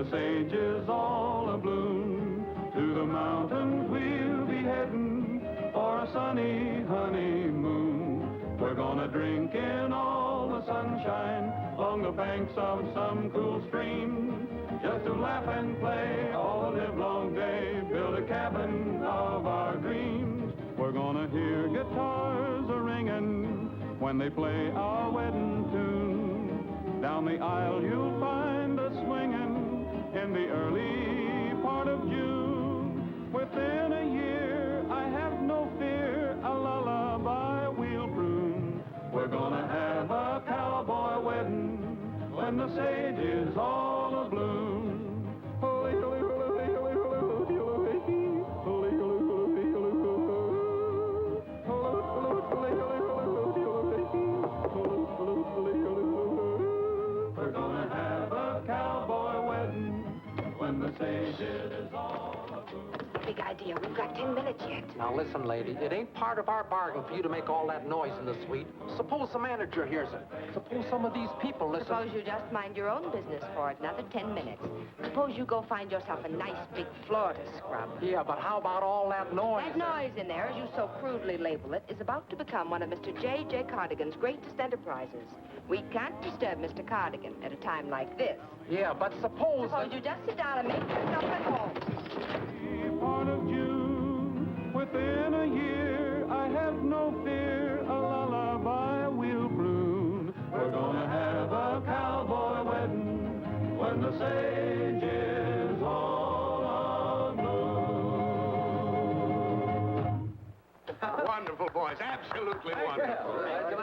the sage is all abloom. To the mountains we'll be heading for a sunny honeymoon. We're gonna drink in all the sunshine along the banks of some cool stream, just to laugh and play all the livelong day, build a cabin of our dreams. We're gonna hear guitars a-ringing when they play our wedding tune. Down the aisle you'll find us swinging in the early part of June. Within a year, I have no fear, a lullaby we'll croon. We're gonna have a cowboy wedding when the sage is all abloom. We're gonna have a cowboy wedding when the sage is all abloom. Big idea. We've got 10 minutes yet. Now listen, lady, it ain't part of our bargain for you to make all that noise in the suite. Suppose the manager hears it. Suppose some of these people listen. Suppose you just mind your own business for another 10 minutes. Suppose you go find yourself a nice big floor to scrub. Yeah, but how about all that noise? That noise in there, as you so crudely label it, is about to become one of Mr. J.J. Cardigan's greatest enterprises. We can't disturb Mr. Cardigan at a time like this. Yeah, but suppose... Suppose you just sit down and make yourself at home. Part of June, within a year, I have no fear, a lullaby will croon. We're gonna have a cowboy wedding when the sage is all abloom. Wonderful, boys. Absolutely wonderful.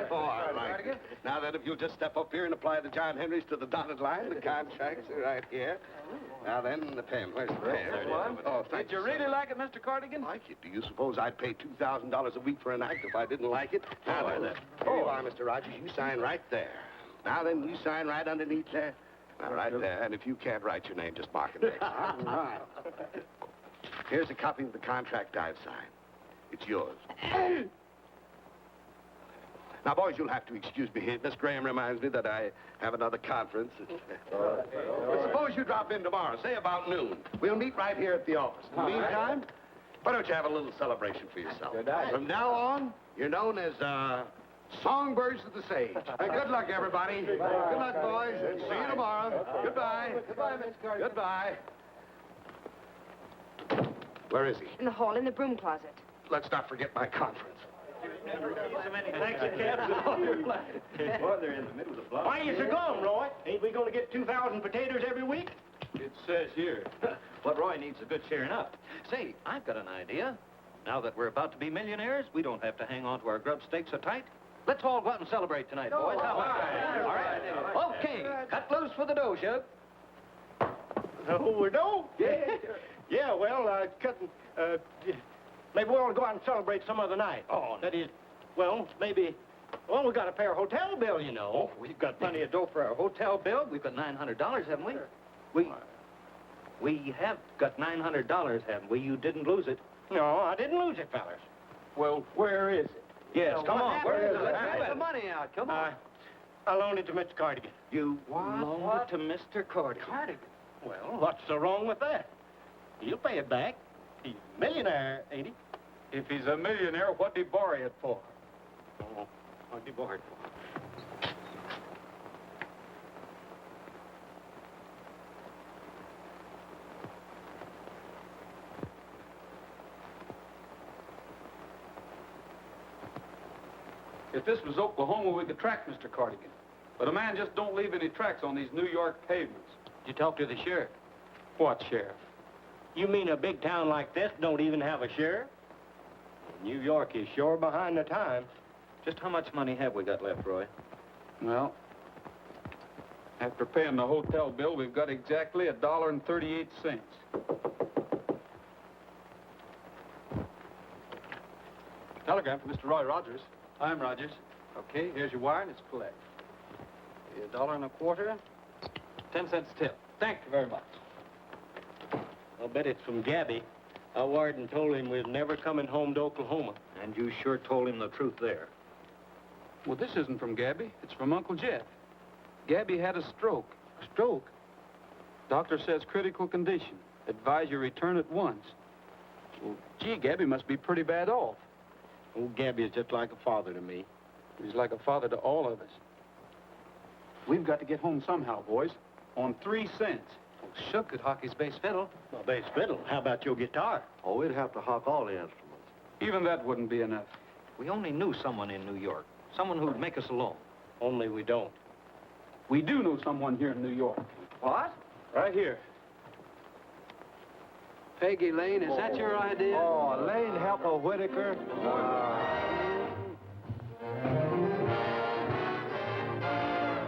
Boy, I like it. Now then, if you'll just step up here and apply the John Henrys to the dotted line, the contracts are right here. Now then, the pen. Where's the pen? Oh, thank you. Did you really like it, Mr. Cardigan? Like it? Do you suppose I'd pay $2,000 a week for an act if I didn't like it? Now then, here you are, Mr. Rogers. You sign right there. Now then, you sign right underneath there. Now, right there. And if you can't write your name, just mark it next. All right. Here's a copy of the contract I've signed. It's yours. Now, boys, you'll have to excuse me here. Miss Graham reminds me that I have another conference. But suppose you drop in tomorrow, say about noon. We'll meet right here at the office. In the meantime, why don't you have a little celebration for yourself? From now on, you're known as, Songbirds of the Sage. Good luck, everybody. Good luck, boys, and see you tomorrow. Goodbye. Goodbye, Miss Cardigan. Goodbye. Where is he? In the hall, in the broom closet. Let's not forget my conference. Thanks, Captain. Boy, they're in the middle of the block. Why are you so gone, Roy? Ain't we going to get 2,000 potatoes every week? It says here. What Roy needs a good cheering up. Say, I've got an idea. Now that we're about to be millionaires, we don't have to hang on to our grub stakes so tight. Let's all go out and celebrate tonight, boys. How about that? All right. Okay, cut loose for the dough, Shug. Oh, we're dough? Yeah. Yeah, well, cutting, maybe we ought to go out and celebrate some other night. Oh, that is, well, maybe, well, we got to pay our hotel bill, you know. We've got plenty of dough for our hotel bill. We've got $900, haven't we? We have got $900, haven't we? You didn't lose it. No, I didn't lose it, fellas. Well, where is it? Yes, come on. Where is it? Let's Get get the money out. Come on. I loaned it to Mr. Cardigan. You loaned it to Mr. Cardigan. Well, what's so wrong with that? He'll pay it back. He's a millionaire, ain't he? If he's a millionaire, what'd he borrow it for? Oh, what'd he borrow it for? If this was Oklahoma, we could track Mr. Cardigan. But a man just don't leave any tracks on these New York pavements. Did you talk to the sheriff? What sheriff? You mean a big town like this don't even have a sheriff? New York is sure behind the times. Just how much money have we got left, Roy? Well, after paying the hotel bill, we've got exactly $1.38. Telegram for Mr. Roy Rogers. I'm Rogers. Okay, here's your wire, and it's collect. $1.25? 10 cents tip. Thank you very much. I'll bet it's from Gabby. I wired and told him we're never coming home to Oklahoma. And you sure told him the truth there. Well, this isn't from Gabby. It's from Uncle Jeff. Gabby had a stroke. A stroke? Doctor says critical condition. Advise you return at once. Well, gee, Gabby must be pretty bad off. Old Gabby is just like a father to me. He's like a father to all of us. We've got to get home somehow, boys. On 3 cents. Well, Shook could hawk his bass fiddle. Well, bass fiddle. How about your guitar? Oh, we'd have to hawk all the instruments. Even that wouldn't be enough. We only knew someone in New York. Someone who'd make us alone. Only we don't. We do know someone here in New York. What? Right here. Peggy Lane, is that your idea? Oh, Lane Helper Whitaker.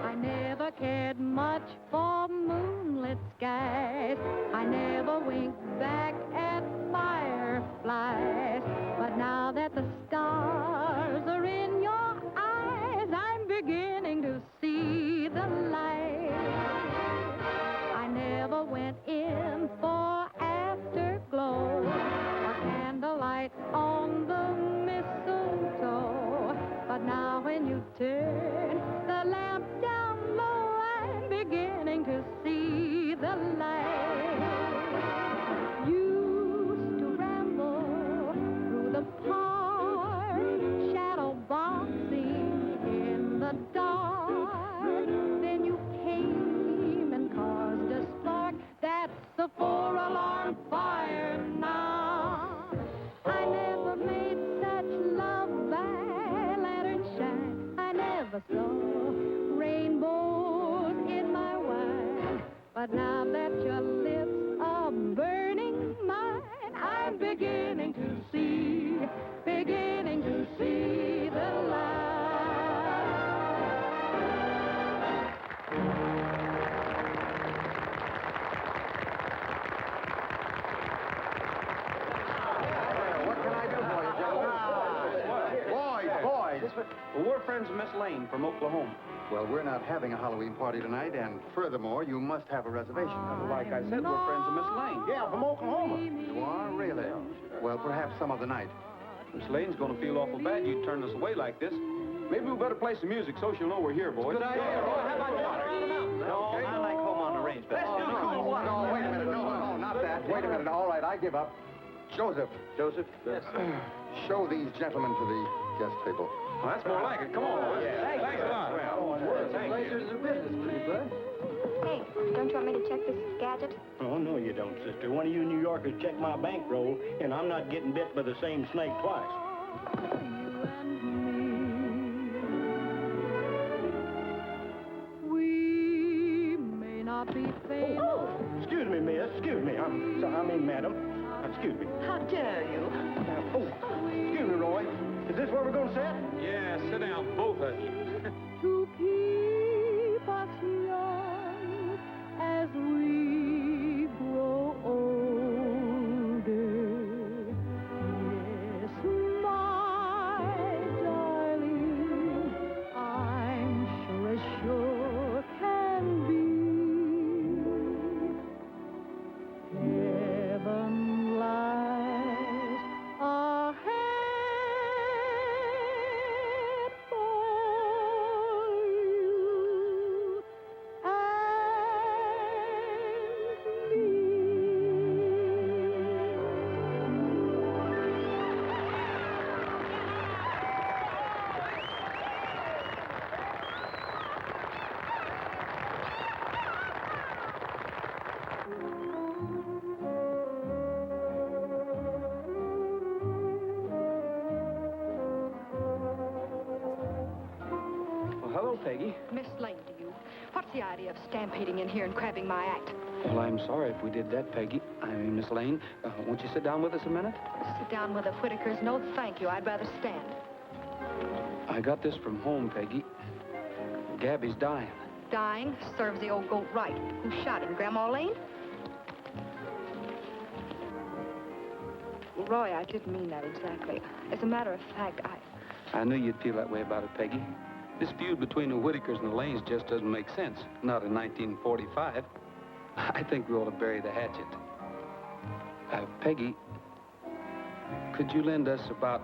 I never cared much for moonlit skies. I never winked back at fireflies. But now that the stars are in your eyes, I'm beginning to see the light. I never went in for afterglow or candlelight on the mistletoe. But now when you turn the lamp down low, I'm beginning to see the light. Used to ramble through the park, shadow boxing in the dark. Then you came and caused a spark. That's the 4-alarm fire now. I never made such love by lantern shine. I never saw rainbows in my wine. But now that your lips are burning mine, I'm beginning to see the light. What can I do for you, gentlemen? Boys! Well, we're friends of Miss Lane from Oklahoma. Well, we're not having a Halloween party tonight, and furthermore, you must have a reservation. Like I said, we're friends of Miss Lane. Yeah, from Oklahoma. You are, really? Well, perhaps some other night. Miss Lane's gonna feel awful bad you'd turn us away like this. Maybe we better play some music so she'll know we're here, boys. Good idea. How about water? No, I like home on the range better. No, wait a minute. No, not that. Wait a minute. All right, I give up. Joseph. Joseph? Yes. Show these gentlemen to the guest table. Well, that's more like it. Come on, boys. Thanks a lot. Pleasures of business, pretty bud. Hey, don't you want me to check this gadget? Oh, no, you don't, sister. One of you New Yorkers checked my bankroll, and I'm not getting bit by the same snake twice. We may not be famous. Oh, excuse me, miss. Excuse me. I mean, madam. Excuse me. How dare you? Oh, excuse me, Roy. Is this where we're going to sit? Yeah, sit down, both of you. To keep us young as we grow older. Yes, my darling, I'm sure can be. Heaven lies ahead for you and me. Well, hello, Peggy. Miss Lane to you. What's the idea of stampeding in here and cramping my act? Well, I'm sorry if we did that, Peggy. I mean, Miss Lane, won't you sit down with us a minute? Sit down with the Whitakers? No, thank you. I'd rather stand. I got this from home, Peggy. Gabby's dying. Dying serves the old goat right. Who shot him? Grandma Lane? Roy, I didn't mean that exactly. As a matter of fact, I knew you'd feel that way about it, Peggy. This feud between the Whitakers and the Lanes just doesn't make sense. Not in 1945. I think we ought to bury the hatchet. Peggy, could you lend us about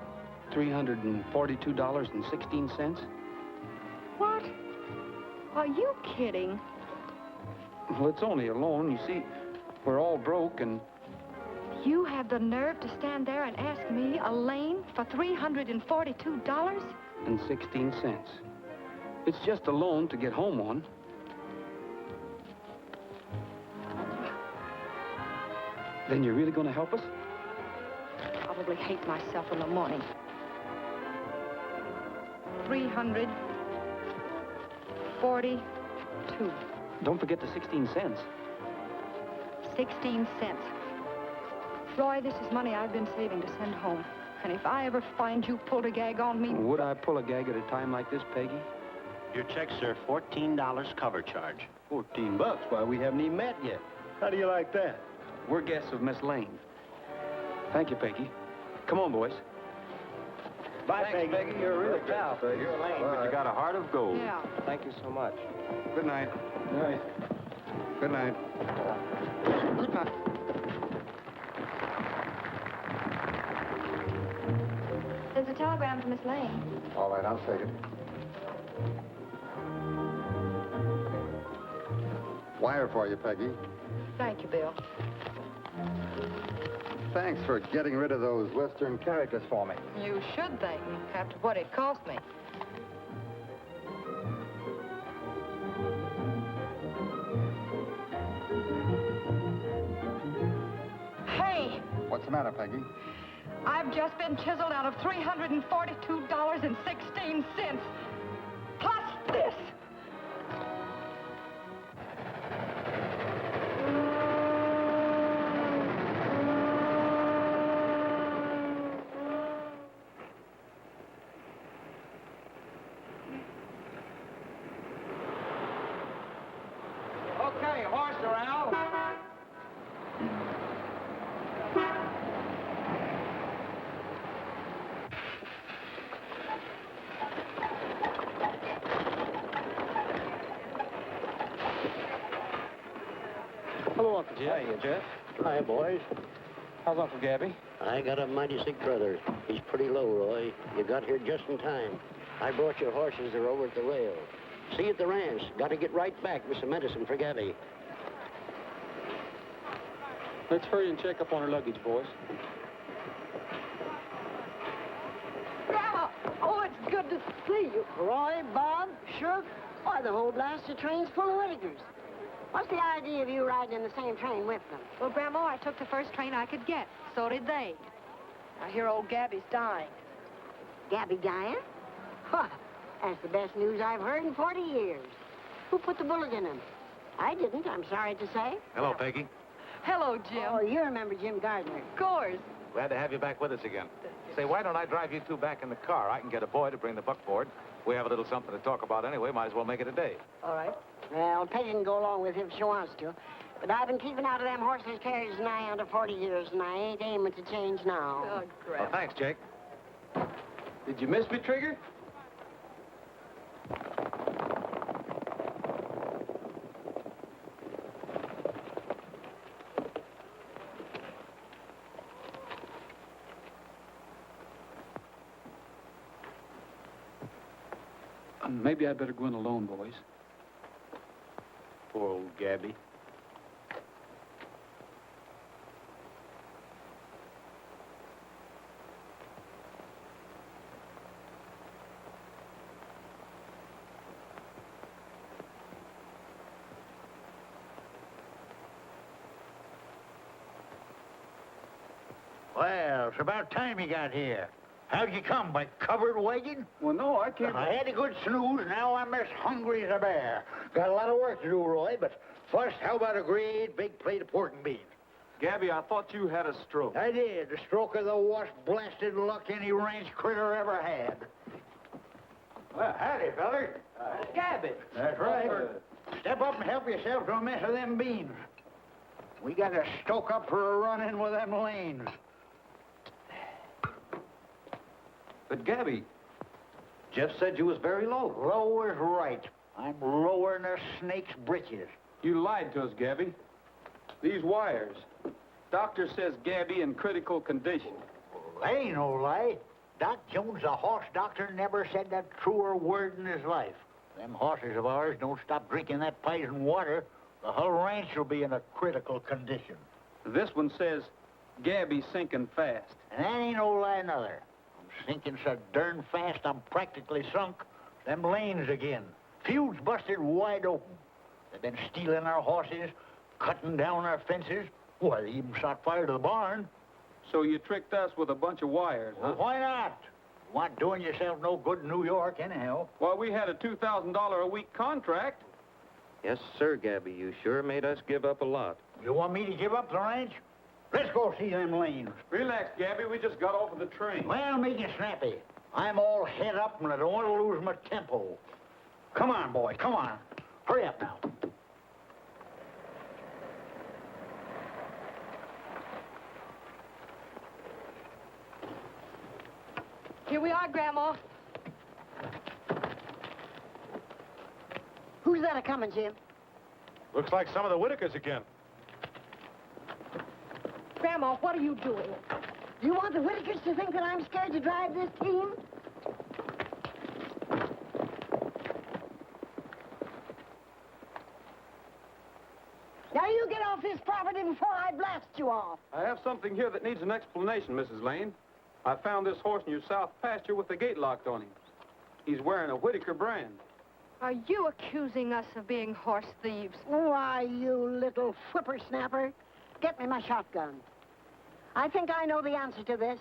$342.16? What? Are you kidding? Well, it's only a loan. You see, we're all broke and... You have the nerve to stand there and ask me, Elaine, for $342? and 16 cents. It's just a loan to get home on. Then you're really going to help us? Probably hate myself in the morning. 342. Don't forget the 16 cents. 16 cents. Roy, this is money I've been saving to send home. And if I ever find you pulled a gag on me... Would I pull a gag at a time like this, Peggy? Your check, sir, $14 cover charge. $14? Why, we haven't even met yet. How do you like that? We're guests of Miss Lane. Thank you, Peggy. Come on, boys. Bye, Peggy. You're a real pal, Peggy. You're lame, but you got a heart of gold. Yeah. Thank you so much. Good night. Good night. Good night. Good night. There's a telegram from Miss Lane. All right, I'll take it. Wire for you, Peggy. Thank you, Bill. Thanks for getting rid of those Western characters for me. You should thank me after what it cost me. Hey, What's the matter, Peggy? I've just been chiseled out of $342.16. Plus this. Okay, horse around. Hello, Uncle Jeff. Hiya, Jeff. Hi, boys. How's Uncle Gabby? I got a mighty sick brother. He's pretty low, Roy. You got here just in time. I brought your horses. They're over at the rail. See you at the ranch. Got to get right back with some medicine for Gabby. Let's hurry and check up on her luggage, boys. Grandma! Oh, it's good to see you. Roy, Bob, Shook, why, the whole blasted train's full of Whittakers. What's the idea of you riding in the same train with them? Well, Grandma, I took the first train I could get. So did they. I hear old Gabby's dying. Gabby dying? Huh, that's the best news I've heard in 40 years. Who put the bullet in him? I didn't, I'm sorry to say. Hello, Peggy. Hello, Jim. Oh, you remember Jim Gardner. Of course. Glad to have you back with us again. Say, why don't I drive you two back in the car? I can get a boy to bring the buckboard. We have a little something to talk about anyway. Might as well make it a day. All right. Well, Peggy can go along with him if she wants to. But I've been keeping out of them horses' carriages nigh under 40 years, and I ain't aiming to change now. Oh, Well, Grandma. thanks, Jake. Did you miss me, Trigger? Maybe I'd better go in alone, boys. Poor old Gabby. Well, it's about time you got here. How'd you come, by covered wagon? Well, no, I can't. I had a good snooze, now I'm as hungry as a bear. Got a lot of work to do, Roy, but first, how about a great big plate of pork and beans? Gabby, I thought you had a stroke. I did. The stroke of the worst blasted luck any ranch critter ever had. Well, howdy, feller. Gabby. That's right. Step up and help yourself to a mess of them beans. We got to stoke up for a run-in with them lanes. But, Gabby, Jeff said you was very low. Low is right. I'm lower than a snake's britches. You lied to us, Gabby. These wires. Doctor says Gabby in critical condition. That ain't no lie. Doc Jones, the horse doctor, never said that truer word in his life. Them horses of ours don't stop drinking that poison water The whole ranch will be in a critical condition. This one says, Gabby's sinking fast. And that ain't no lie, neither. I'm sinking so darn fast I'm practically sunk. Them lanes again. Feuds busted wide open. They've been stealing our horses, cutting down our fences. Why, they even shot fire to the barn. So you tricked us with a bunch of wires, huh? Well, why not? You want doing yourself no good in New York, anyhow. Well, we had a $2,000 a week contract. Yes, sir, Gabby. You sure made us give up a lot. You want me to give up the ranch? Let's go see them lanes. Relax, Gabby. We just got off of the train. Well, make it snappy. I'm all head up and I don't want to lose my tempo. Come on, boys, come on. Hurry up now. Here we are, Grandma. Who's that a-coming, Jim? Looks like some of the Whitakers again. Grandma, what are you doing? You want the Whitakers to think that I'm scared to drive this team? Now you get off this property before I blast you off. I have something here that needs an explanation, Mrs. Lane. I found this horse in your south pasture with the gate locked on him. He's wearing a Whitaker brand. Are you accusing us of being horse thieves? Why, you little whippersnapper. Get me my shotgun. I think I know the answer to this.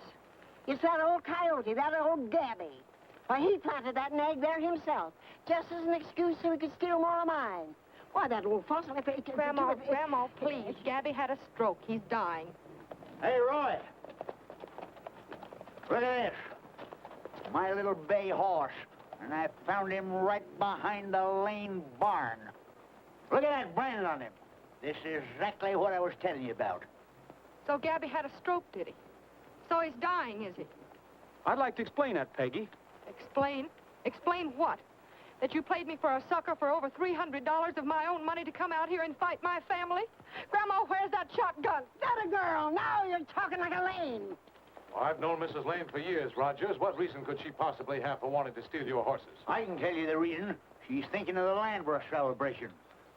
It's that old coyote, that old Gabby. Why, he planted that nag there himself, just as an excuse so he could steal more of mine. Why, that old fossil... Grandma, please. Gabby had a stroke. He's dying. Hey, Roy. Look at this. My little bay horse. And I found him right behind the Lane barn. Look at that brand on him. This is exactly what I was telling you about. So Gabby had a stroke, did he? So he's dying, is he? I'd like to explain that, Peggy. Explain? Explain what? That you played me for a sucker for over $300 of my own money to come out here and fight my family? Grandma, where's that shotgun? That a girl. Now you're talking like a Lane. Well, I've known Mrs. Lane for years, Rogers. What reason could she possibly have for wanting to steal your horses? I can tell you the reason. She's thinking of the land brush celebration.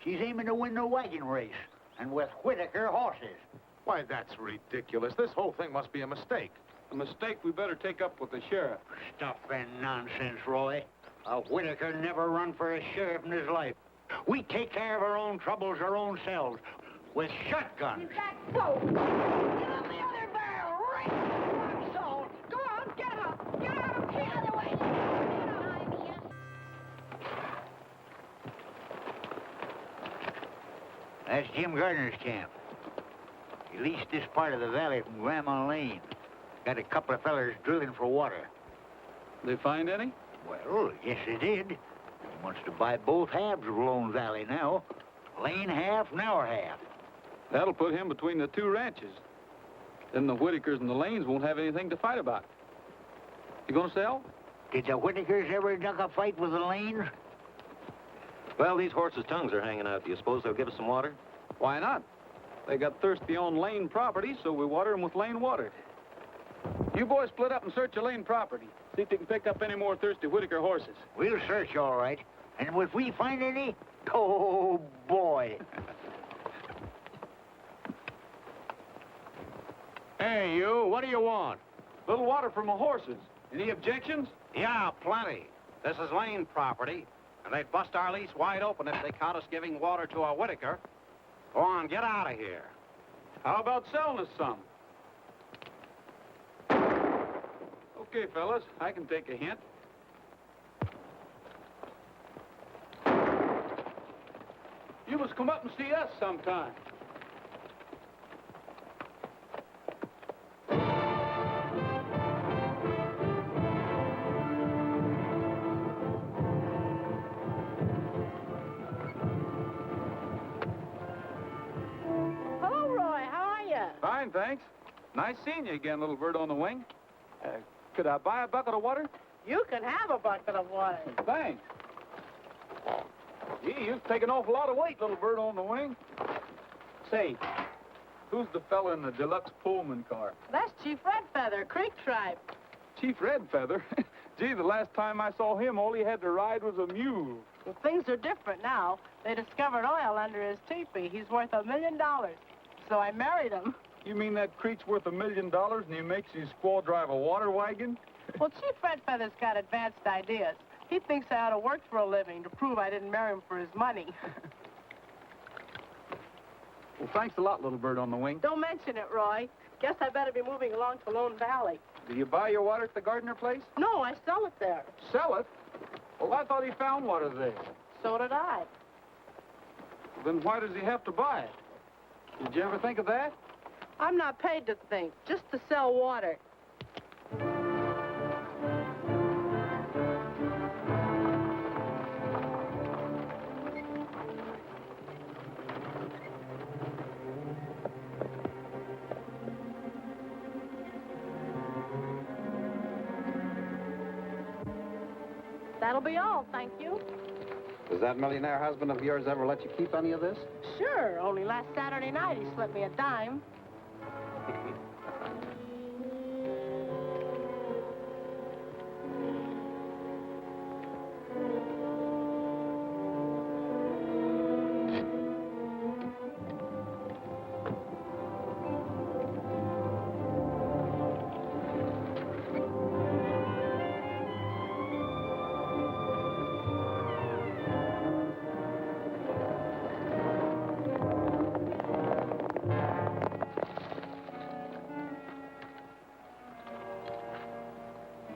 She's aiming to win the wagon race. And with Whitaker horses. Why, that's ridiculous. This whole thing must be a mistake. A mistake we better take up with the sheriff. Stuff and nonsense, Roy. A Whitaker never run for a sheriff in his life. We take care of our own troubles our own selves. With shotguns. That's so. Get on the other barrel, right in the soul. Go on, get him up. Get out of here. The other way. Get behind me, yes. That's Jim Gardner's camp. He leased this part of the valley from Grandma Lane. Got a couple of fellers drilling for water. They find any? Well, yes, they did. He wants to buy both halves of Lone Valley now. Lane half and our half. That'll put him between the two ranches. Then the Whitakers and the Lanes won't have anything to fight about. You gonna sell? Did the Whitakers ever duck a fight with the Lanes? Well, these horses' tongues are hanging out. Do you suppose they'll give us some water? Why not? They got thirsty on Lane property, so we water them with Lane water. You boys split up and search your Lane property. See if you can pick up any more thirsty Whitaker horses. We'll search, all right. And if we find any, oh, boy. Hey, you, what do you want? Little water for my horses. Any objections? Yeah, plenty. This is Lane property, and they'd bust our lease wide open if they caught us giving water to a Whitaker. Go on, get out of here. How about selling us some? Okay, fellas, I can take a hint. You must come up and see us sometime. Hello, Roy. How are you? Fine, thanks. Nice seeing you again, little bird on the wing. Could I buy a bucket of water? You can have a bucket of water. Thanks. Gee, you've taken an awful lot of weight, little bird on the wing. Say, who's the fella in the deluxe Pullman car? That's Chief Redfeather, Creek Tribe. Chief Redfeather? Gee, the last time I saw him, all he had to ride was a mule. Well, things are different now. They discovered oil under his teepee. He's worth $1 million. So I married him. You mean that creek's worth $1 million and he makes his squaw drive a water wagon? Well, Chief Redfeather's got advanced ideas. He thinks I ought to work for a living to prove I didn't marry him for his money. Well, thanks a lot, little bird on the wing. Don't mention it, Roy. Guess I better be moving along to Lone Valley. Do you buy your water at the Gardner place? No, I sell it there. Sell it? Well, I thought he found water there. So did I. Then why does he have to buy it? Did you ever think of that? I'm not paid to think, just to sell water. That'll be all, thank you. Does that millionaire husband of yours ever let you keep any of this? Sure, only last Saturday night he slipped me a dime.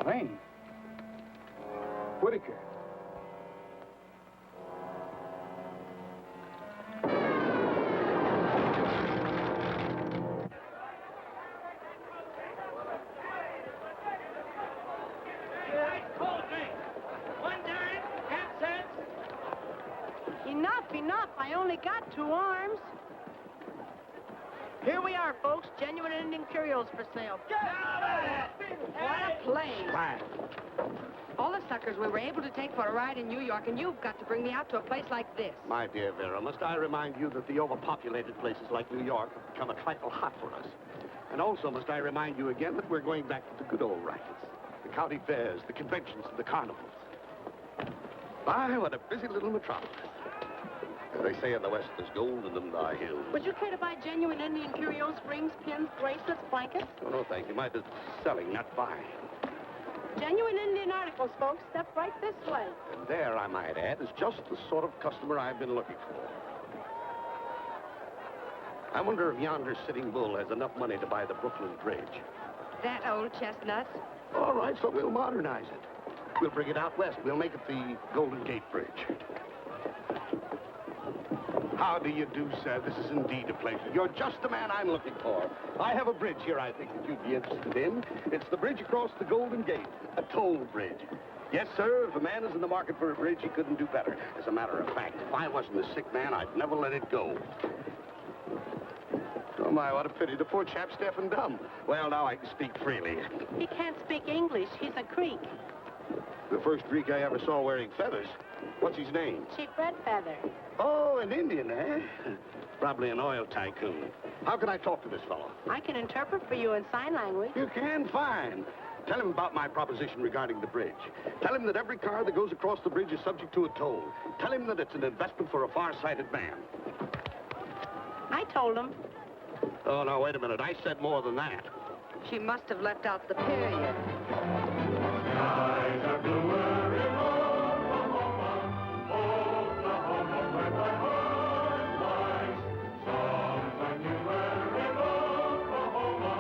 Lane. Whitaker. Enough. I only got 2 arms. Here we are, folks. Genuine Indian curios for sale. What a place. All the suckers we were able to take for a ride in New York, and you've got to bring me out to a place like this. My dear Vera, must I remind you that the overpopulated places like New York have become a trifle hot for us? And also must I remind you again that we're going back to the good old rackets. The county fairs, the conventions, and the carnivals. My, what a busy little metropolis. As they say in the West, there's gold in them thy hills. Would you care to buy genuine Indian curios, rings, pins, bracelets, blankets? Oh, no, thank you. My business is selling, not buying. Genuine Indian articles, folks. Step right this way. And there, I might add, is just the sort of customer I've been looking for. I wonder if yonder Sitting Bull has enough money to buy the Brooklyn Bridge. That old chestnut? All right, so we'll modernize it. We'll bring it out west. We'll make it the Golden Gate Bridge. How do you do, sir? This is indeed a pleasure. You're just the man I'm looking for. I have a bridge here I think that you'd be interested in. It's the bridge across the Golden Gate, a toll bridge. Yes, sir, if a man is in the market for a bridge, he couldn't do better. As a matter of fact, if I wasn't a sick man, I'd never let it go. Oh, my, what a pity. The poor chap's deaf and dumb. Well, now I can speak freely. He can't speak English. He's a Creek. The first Greek I ever saw wearing feathers. What's his name? Chief Redfeather. Oh, an Indian, eh? Probably an oil tycoon. How can I talk to this fellow? I can interpret for you in sign language. You can? Fine. Tell him about my proposition regarding the bridge. Tell him that every car that goes across the bridge is subject to a toll. Tell him that it's an investment for a far-sighted man. I told him. Oh, no, wait a minute. I said more than that. She must have left out the period. Skies are bluer in Oklahoma, Oklahoma, where my heart lies. Songs are newer in Oklahoma,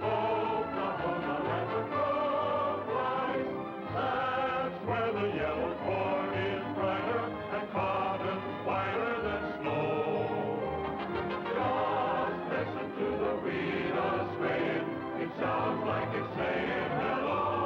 Oklahoma, where the crow flies. That's where the yellow corn is brighter and cotton whiter than snow. Just listen to the wheat a swaying. It sounds like it's saying hello.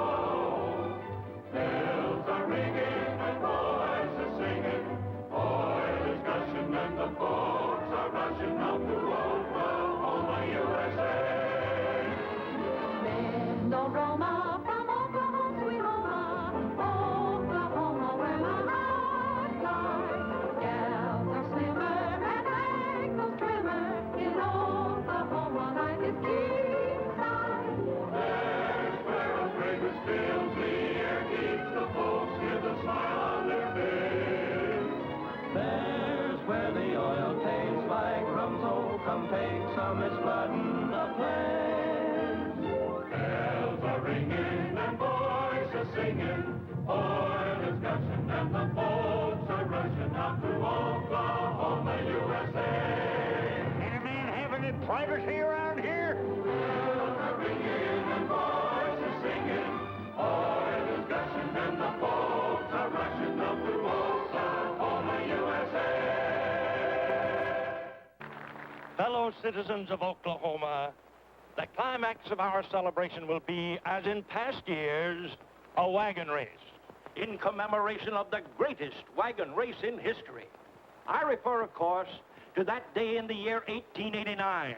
come is flooding the place. Bells are ringing and voices singing, oil is gushing and the boats are rushing out to Oklahoma, USA. Any man have any privacy around here? Bells are ringing and voices singing, oil is gushing and the boats are rushing out to Oklahoma, USA. Fellow citizens of Oklahoma, the climax of our celebration will be, as in past years, a wagon race in commemoration of the greatest wagon race in history. I refer, of course, to that day in the year 1889,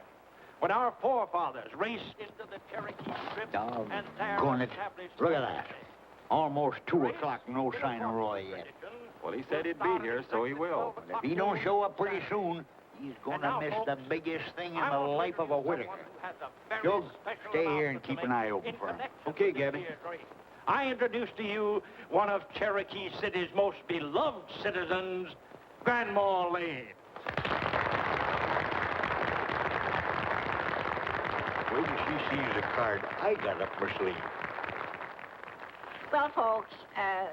when our forefathers raced into the Cherokee Strip and there established... Look at that. Almost 2 o'clock, no sign of Roy yet. Well, he said he'd be here, so he will. If he don't show up pretty soon, he's gonna miss the biggest thing in the life of a Whitaker. Joe, stay here and keep an eye open for him. Okay, Gabby. I introduce to you one of Cherokee City's most beloved citizens, Grandma Lane. Wait till she sees the card I got up her sleeve. Well, folks,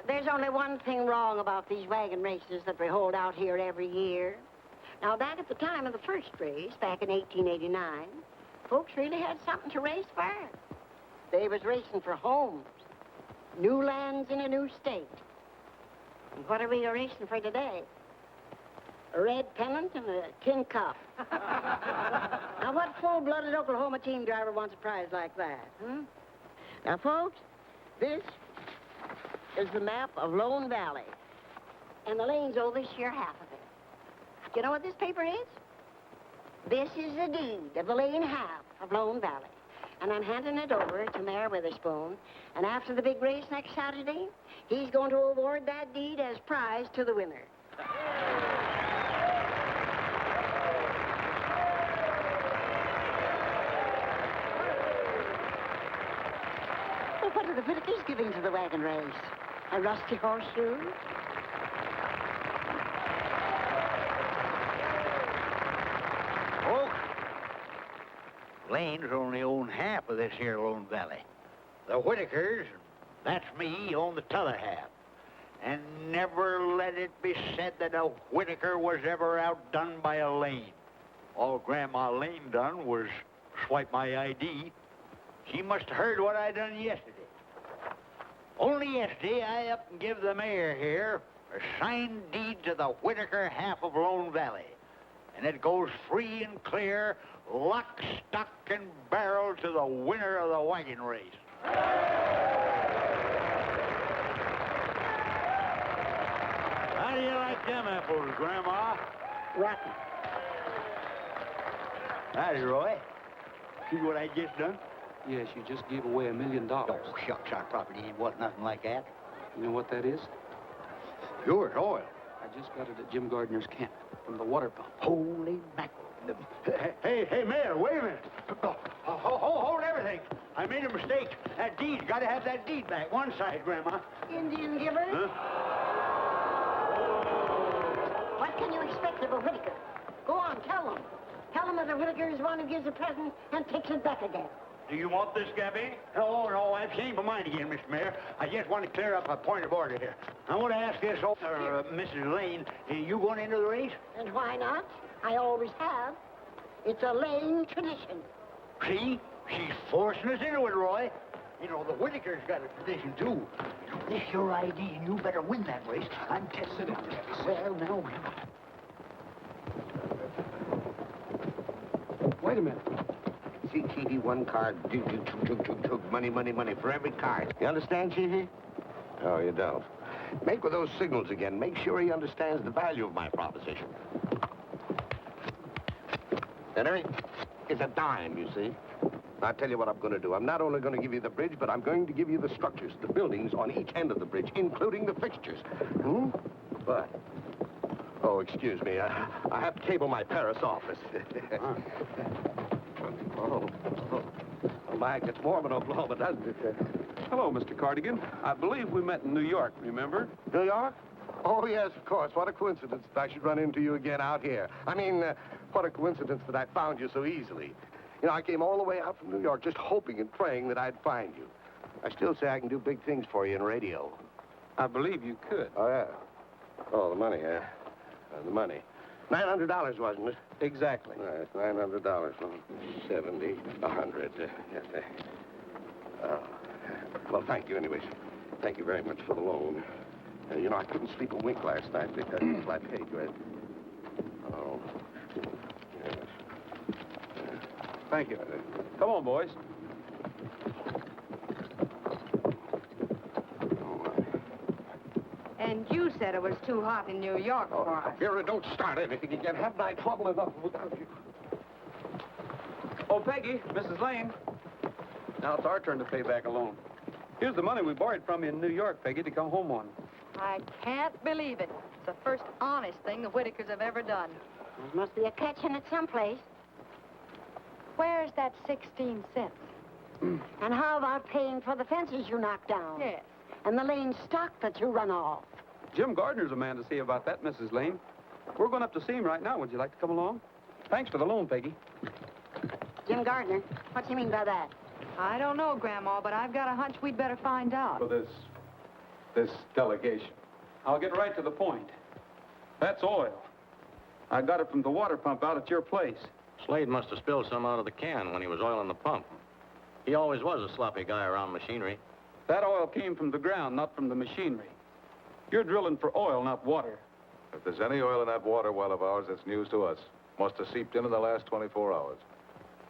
there's only one thing wrong about these wagon races that we hold out here every year. Now, back at the time of the first race, back in 1889, folks really had something to race for. They was racing for homes, new lands in a new state. And what are we racing for today? A red pennant and a tin cup. Now, what full-blooded Oklahoma team driver wants a prize like that, huh? Now, folks, this is the map of Lone Valley. And the lanes owe this year half of it. You know what this paper is? This is the deed of the lane half of Lone Valley. And I'm handing it over to Mayor Witherspoon. And after the big race next Saturday, he's going to award that deed as prize to the winner. Well, what are the Whitakers giving to the wagon race? A rusty horseshoe? Folks, Lanes only own half of this here Lone Valley. The Whitakers, that's me, own the t'other half. And never let it be said that a Whitaker was ever outdone by a Lane. All Grandma Lane done was swipe my ID. She must have heard what I done yesterday. Only yesterday, I up and give the mayor here a signed deed to the Whitaker half of Lone Valley. And it goes free and clear, lock, stock, and barrel to the winner of the wagon race. How do you like them apples, Grandma? Rotten. Howdy, Roy. See what I just done? Yes, you just gave away $1 million. Oh, shucks, our property ain't worth nothing like that. You know what that is? Sure, it's oil. I just got it at Jim Gardner's camp from the water pump. Holy mackerel. Hey, Mayor, wait a minute. Hold everything. I made a mistake. That deed, gotta have that deed back. One side, Grandma. Indian giver? Huh? What can you expect of a Whitaker? Go on, tell them. Tell them that a Whitaker is one who gives a present and takes it back again. Do you want this, Gabby? No, I've changed my mind again, Mr. Mayor. I just want to clear up a point of order here. I want to ask this Mrs. Lane, you going into the race? And why not? I always have. It's a Lane tradition. See? She's forcing us into it, Roy. You know, the Whitaker's got a tradition, too. This your ID, and you better win that race. I'm testing it. Well, now... Wait a minute. See, Chiefy, one card, tug, money for every card. You understand, Chiefy? Oh, you don't. Make with those signals again. Make sure he understands the value of my proposition. Henry, it's a dime, you see. I'll tell you what I'm going to do. I'm not only going to give you the bridge, but I'm going to give you the structures, the buildings on each end of the bridge, including the fixtures. But... Oh, excuse me. I have to cable my Paris office. Oh, my, it gets warm in Oklahoma, doesn't it? Hello, Mr. Cardigan. I believe we met in New York, remember? New York? Oh, yes, of course. What a coincidence that I should run into you again out here. I mean, what a coincidence that I found you so easily. You know, I came all the way out from New York just hoping and praying that I'd find you. I still say I can do big things for you in radio. I believe you could. Oh, yeah. Oh, the money, huh? The money. $900, wasn't it? Exactly. Right, $900. Well, 70, 100. Yes. Well, thank you, anyways. Thank you very much for the loan. You know, I couldn't sleep a wink last night because I paid you. Oh. Yes. Thank you. Come on, boys. And you said it was too hot in New York for us. Vera, don't start anything again. Haven't I trouble enough without you? Oh, Peggy, Mrs. Lane. Now it's our turn to pay back a loan. Here's the money we borrowed from you in New York, Peggy, to come home on. I can't believe it. It's the first honest thing the Whitakers have ever done. There must be a catch in it someplace. Where's that 16 cents? And how about paying for the fences you knocked down? Yes. And the lane stock that you run off? Jim Gardner's a man to see about that, Mrs. Lane. We're going up to see him right now. Would you like to come along? Thanks for the loan, Peggy. Jim Gardner? What do you mean by that? I don't know, Grandma, but I've got a hunch we'd better find out. For this delegation. I'll get right to the point. That's oil. I got it from the water pump out at your place. Slade must have spilled some out of the can when he was oiling the pump. He always was a sloppy guy around machinery. That oil came from the ground, not from the machinery. You're drilling for oil, not water. If there's any oil in that water well of ours, it's news to us. Must have seeped in the last 24 hours.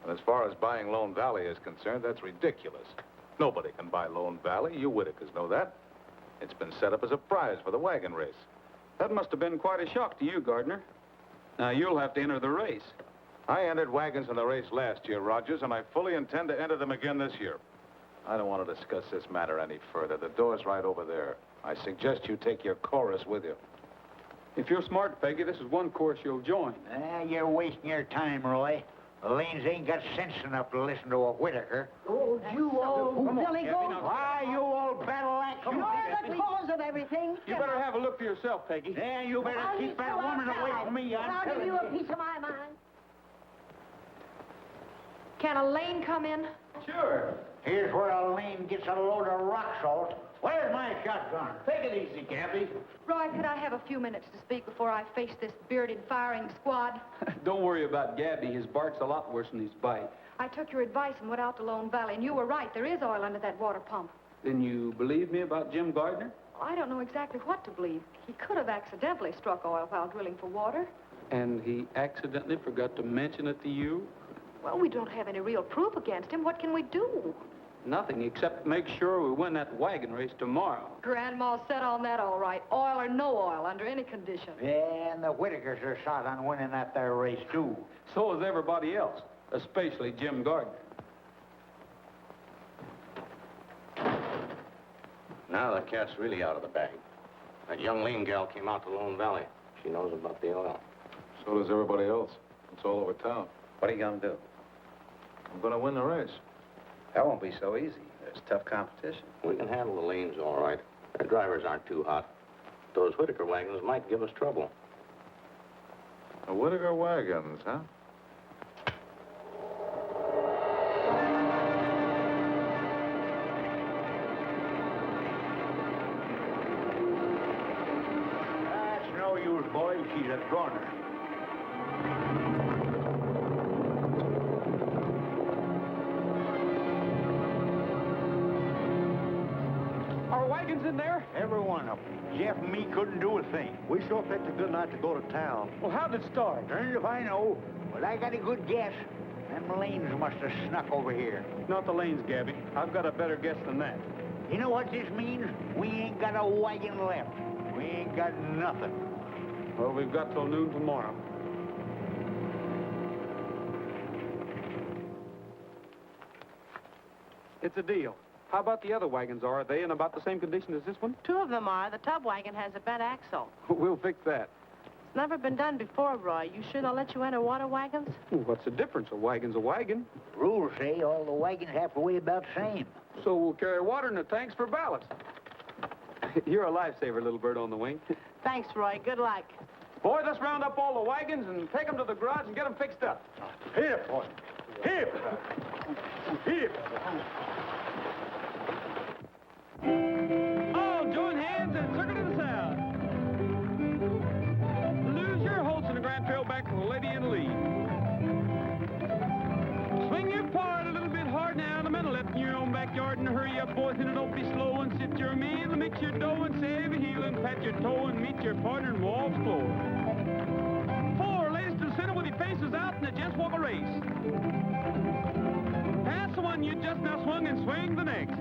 And as far as buying Lone Valley is concerned, that's ridiculous. Nobody can buy Lone Valley. You Whitakers know that. It's been set up as a prize for the wagon race. That must have been quite a shock to you, Gardner. Now, you'll have to enter the race. I entered wagons in the race last year, Rogers, and I fully intend to enter them again this year. I don't want to discuss this matter any further. The door's right over there. I suggest you take your chorus with you. If you're smart, Peggy, this is one course you'll join. You're wasting your time, Roy. The Lanes ain't got sense enough to listen to a Whitaker. Oh, you old Billy Goat. Why, you old battle axe. You're the cause of everything. You better have a look for yourself, Peggy. Yeah, you better keep that woman away from me. I'll give you a piece of my mind. Can a lane come in? Sure. Here's where a lane gets a load of rock salt. Where's my shotgun? Take it easy, Gabby. Roy, could I have a few minutes to speak before I face this bearded firing squad? Don't worry about Gabby. His bark's a lot worse than his bite. I took your advice and went out to Lone Valley, and you were right. There is oil under that water pump. Then you believe me about Jim Gardner? I don't know exactly what to believe. He could have accidentally struck oil while drilling for water. And he accidentally forgot to mention it to you? Well, we don't have any real proof against him. What can we do? Nothing, except make sure we win that wagon race tomorrow. Grandma's set on that all right. Oil or no oil, under any condition. Yeah, and the Whitakers are shot on winning that there race, too. So is everybody else, especially Jim Gardner. Now the cat's really out of the bag. That young Lane gal came out to Lone Valley. She knows about the oil. So does everybody else. It's all over town. What are you gonna do? I'm gonna win the race. That won't be so easy. There's tough competition. We can handle the lanes all right. Their drivers aren't too hot. Those Whitaker wagons might give us trouble. The Whitaker wagons, huh? That's no use, boys. She's a goner. In there? Every one of them. Jeff and me couldn't do a thing. We sure picked a good night to go to town. Well, how'd it start? Darned if I know. But I got a good guess. Them lanes must have snuck over here. Not the lanes, Gabby. I've got a better guess than that. You know what this means? We ain't got a wagon left. We ain't got nothing. Well, we've got till noon tomorrow. It's a deal. How about the other wagons? Are they in about the same condition as this one? Two of them are. The tub wagon has a bent axle. We'll fix that. It's never been done before, Roy. You sure they'll let you enter water wagons? Well, what's the difference? A wagon's a wagon. Rules say all the wagons have to weigh about the same. So we'll carry water in the tanks for ballast. You're a lifesaver, little bird on the wing. Thanks, Roy. Good luck. Boys, let's round up all the wagons and take them to the garage and get them fixed up. Here, boy. Here. Here. All join hands and circle to the south. Lose your horse in the Grand Trail back to the lady in the lead. Swing your part a little bit hard now in the middle, left in your own backyard, and hurry up, boys, and don't be slow, and sit your meal, and mix your dough, and save a heel, and pat your toe, and meet your partner and walk floor. 4, ladies to the center with your faces out, and the gents walk a race. Pass the one you just now swung, and swing the next.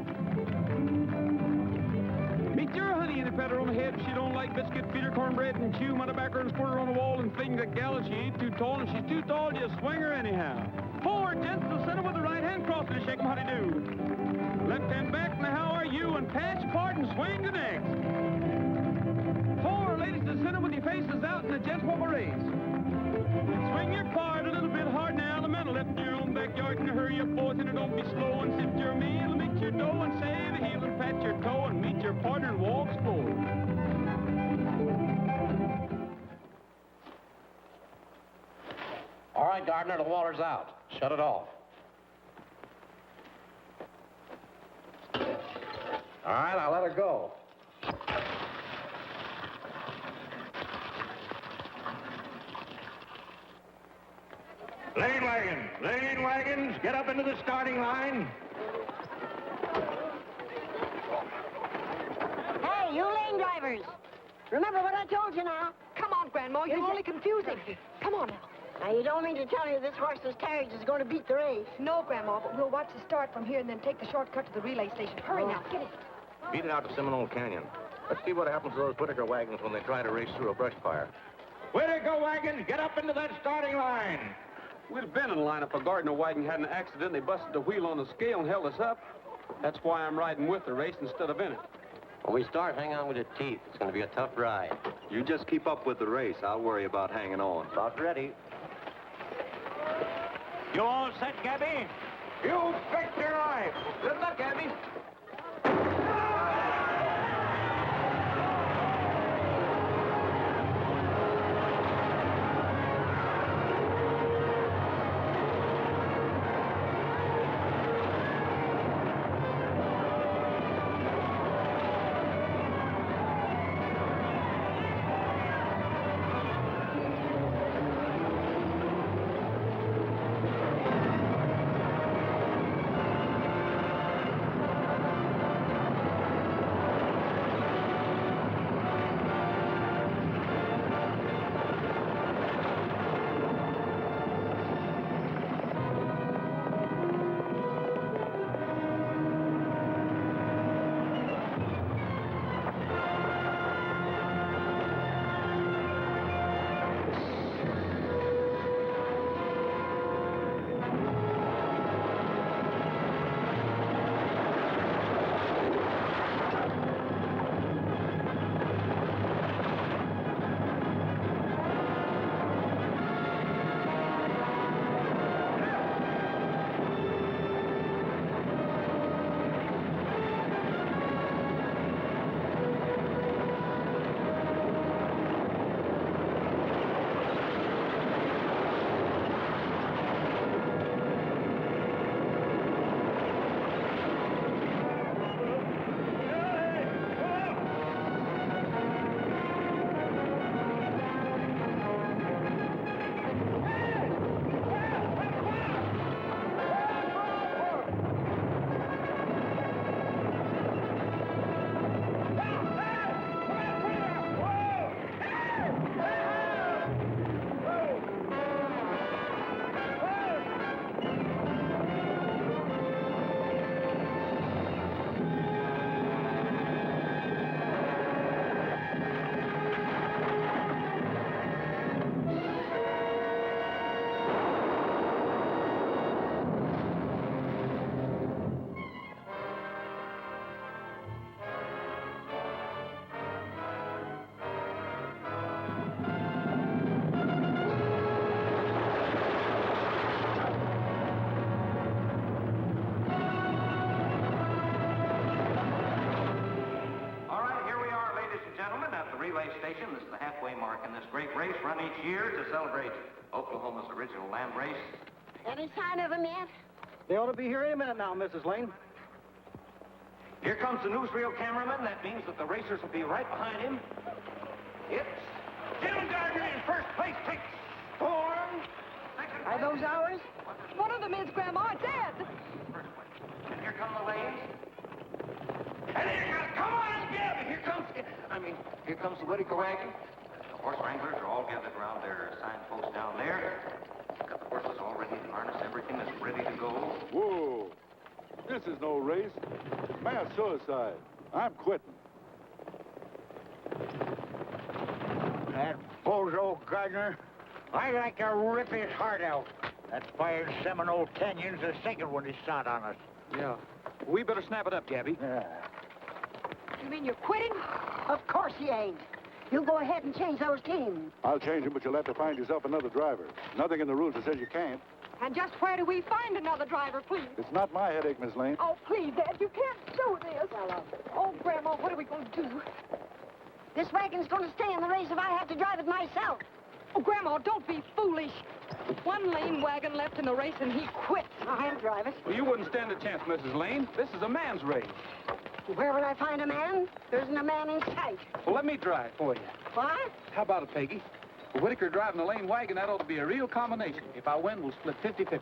Meet your honey and pat her on the head if she don't like biscuit, feed her cornbread, and chew 'em on the back and squirt her on the wall, and think that gal, if she ain't too tall, and she's too tall, just swing her anyhow. 4, gents to the center with the right hand crossed and shake 'em how they do. Left hand back, now how are you? And pass your part and swing the next. 4, ladies to the center with your faces out and the gents walk a race. Swing your part a little bit hard now in the middle, left in your own backyard, and hurry up, boys, and don't be slow, and sip your meal, and mix your dough, and save a heel, and pat your toe, and meet your partner and walk slow. All right, Gardner, the water's out. Shut it off. All right, I'll let her go. Lane wagons, get up into the starting line. Hey, you lane drivers. Remember what I told you now. Come on, Grandma, you're only confusing. Come on now. Now, you don't mean to tell me this horseless carriage is going to beat the race. No, Grandma, but we'll watch the start from here and then take the shortcut to the relay station. Hurry now, get it. Beat it out to Seminole Canyon. Let's see what happens to those Whittaker wagons when they try to race through a brush fire. Whittaker wagons, get up into that starting line. We'd have been in line if a Gardner wagon hadn't accidentally busted the wheel on the scale and held us up. That's why I'm riding with the race instead of in it. When we start, hang on with your teeth. It's going to be a tough ride. You just keep up with the race. I'll worry about hanging on. About ready. You all set, Gabby? You fix your life. Good luck, Abby. station. This is the halfway mark in this great race run each year to celebrate Oklahoma's original land race. Any sign of him yet? They ought to be here any minute now, Mrs. Lane. Here comes the newsreel cameraman. That means that the racers will be right behind him. It's Jim Gardner in first place, takes form. Are those ours? One of them is, Grandma. It's Ed. And here come the lanes. And here comes, come on, Gabby. Here comes the Whittaker wagon. The horse wranglers are all gathered around their signpost down there. Got the horses all ready to harness. Everything is ready to go. Whoa. This is no race. Mass suicide. I'm quitting. That bozo Gardner, I'd like to rip his heart out. That fire in Seminole Canyon's the second one he shot on us. Yeah. We better snap it up, Gabby. You mean you're quitting? Of course he ain't. You go ahead and change those teams. I'll change him, but you'll have to find yourself another driver. Nothing in the rules that says you can't. And just where do we find another driver, please? It's not my headache, Miss Lane. Oh, please, Dad, you can't do this. Oh, Grandma, what are we going to do? This wagon's going to stay in the race if I have to drive it myself. Oh, Grandma, don't be foolish. One lane wagon left in the race, and he quit. I'll drive it. Well, you wouldn't stand a chance, Mrs. Lane. This is a man's race. Where would I find a man? There isn't a man in sight. Well, let me drive for you. What? How about it, Peggy? With Whittaker driving the lane wagon, that ought to be a real combination. If I win, we'll split 50-50.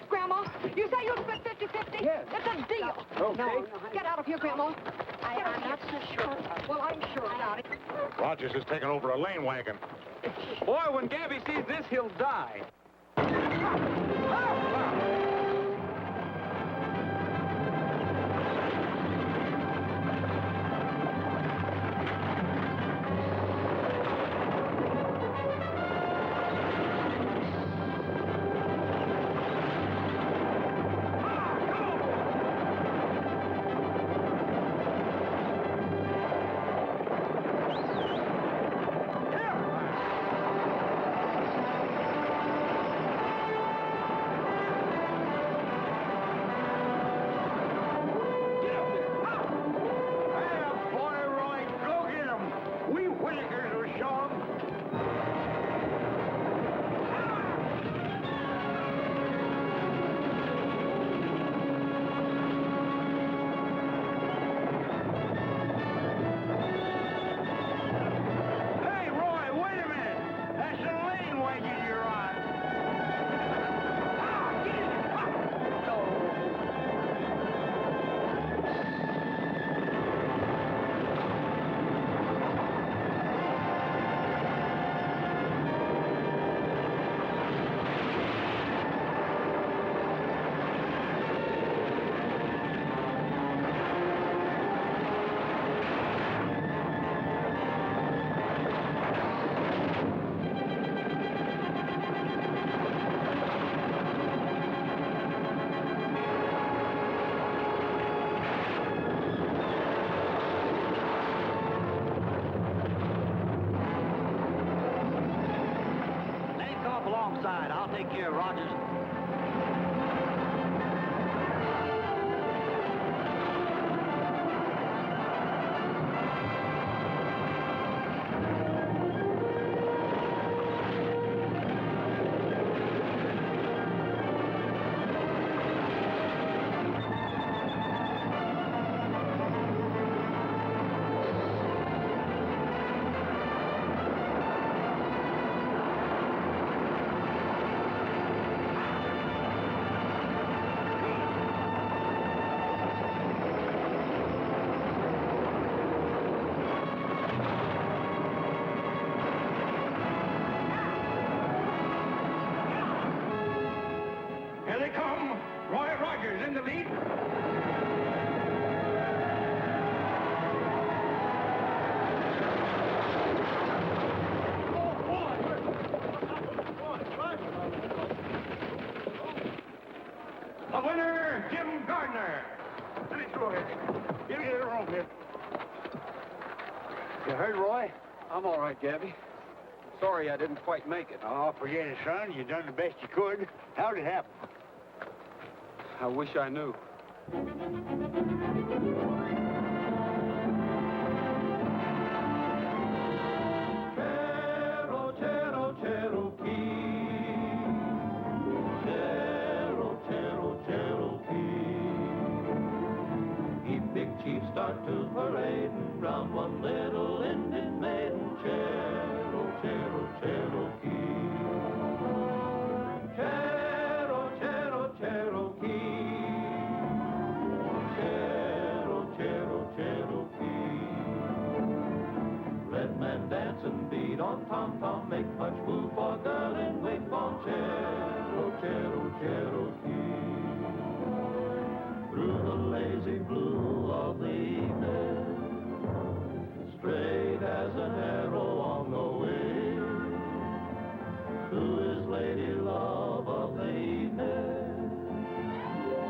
Grandma, you say you'll split 50-50? Yes. It's a deal. Okay. No, Get out of here, Grandma. I'm not so sure. Well, I'm sure about it. Rogers has taken over a lane wagon. Boy, when Gabby sees this, he'll die. Alongside. I'll take care of Rogers. Here they come. Roy Rogers in the lead. The winner, Jim Gardner. Let me through it. Give me the room here. You heard, Roy? I'm all right, Gabby. Sorry I didn't quite make it. Oh, forget it, son. You done the best you could. How'd it happen? I wish I knew. now make much move for girl in Wigwamchero, Cherokee. Through the lazy blue of the evening, straight as an arrow on the wing, to his lady love of the evening,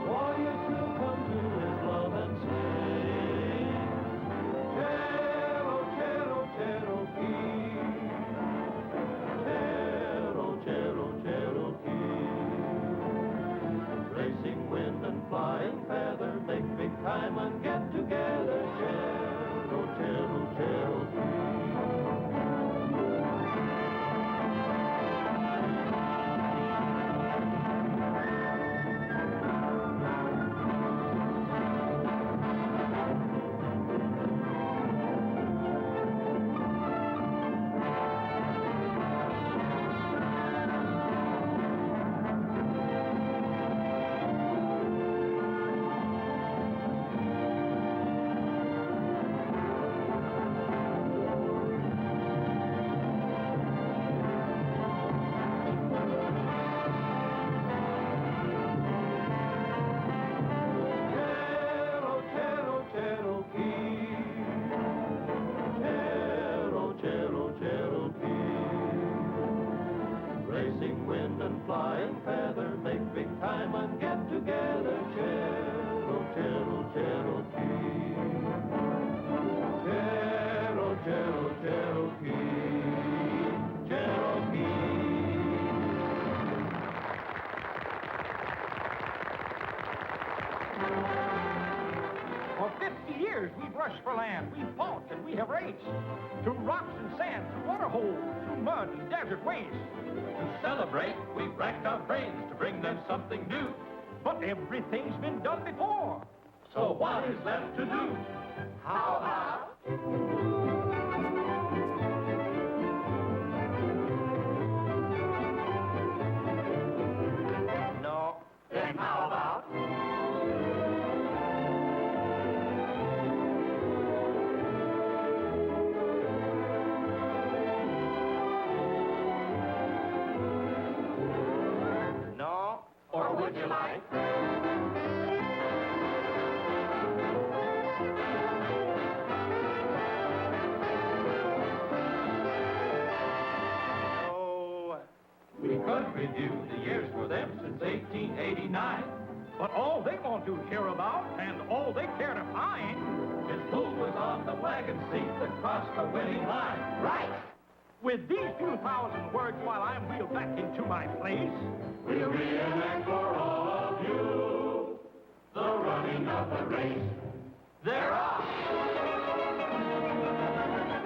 warriors will come to his love and sing. Cherokee, Cherokee. Racing wind and flying feather make big time and get together. Cherokee. Racing wind and flying feather make big time and get together. For 50 years, we've rushed for land. We've fought and we have raced. Through rocks and sand, through water holes, through mud and desert wastes. To celebrate, we've racked our brains to bring them something new. But everything's been done before. So what is left to do? How about? No. Then how about? No. Or would you like? We could review the years for them since 1889. But all they want to hear about and all they care to find is who was on the wagon seat that crossed the winning line. Right. With these few thousand words while I'm wheeled back into my place, we'll reenact for all of you the running of the race. They're off!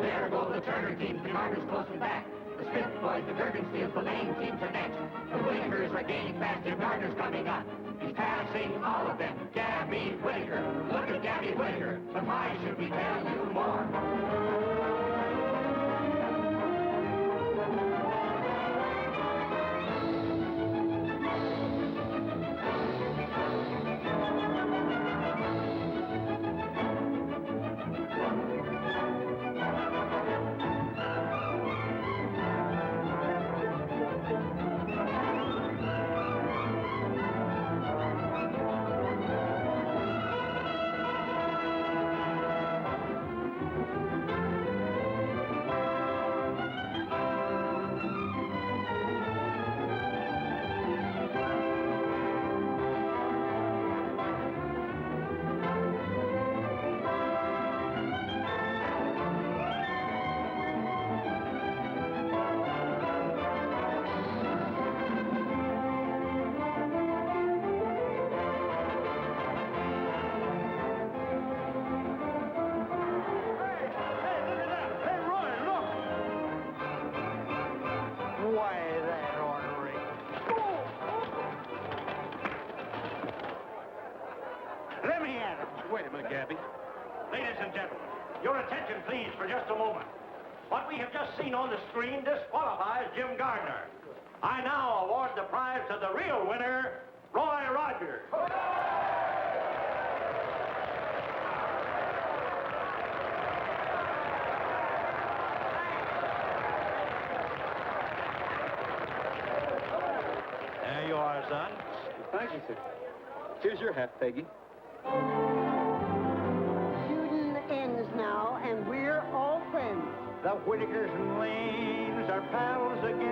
There go the Turner teams, the Martyrs closing back. The Smith boys, the Gergensteels, the Lane teams are next. The Whitakers are gaining faster, Gardner's coming up. He's passing all of them. Gabby Whitaker, look at Gabby Whitaker. But why should we tell you more? Wait a minute, Gabby. Ladies and gentlemen, your attention, please, for just a moment. What we have just seen on the screen disqualifies Jim Gardner. I now award the prize to the real winner, Roy Rogers. son. Thank you, sir. Here's your hat, Peggy. Shooting now, and we're all friends. The Whitakers and Lanes are pals again.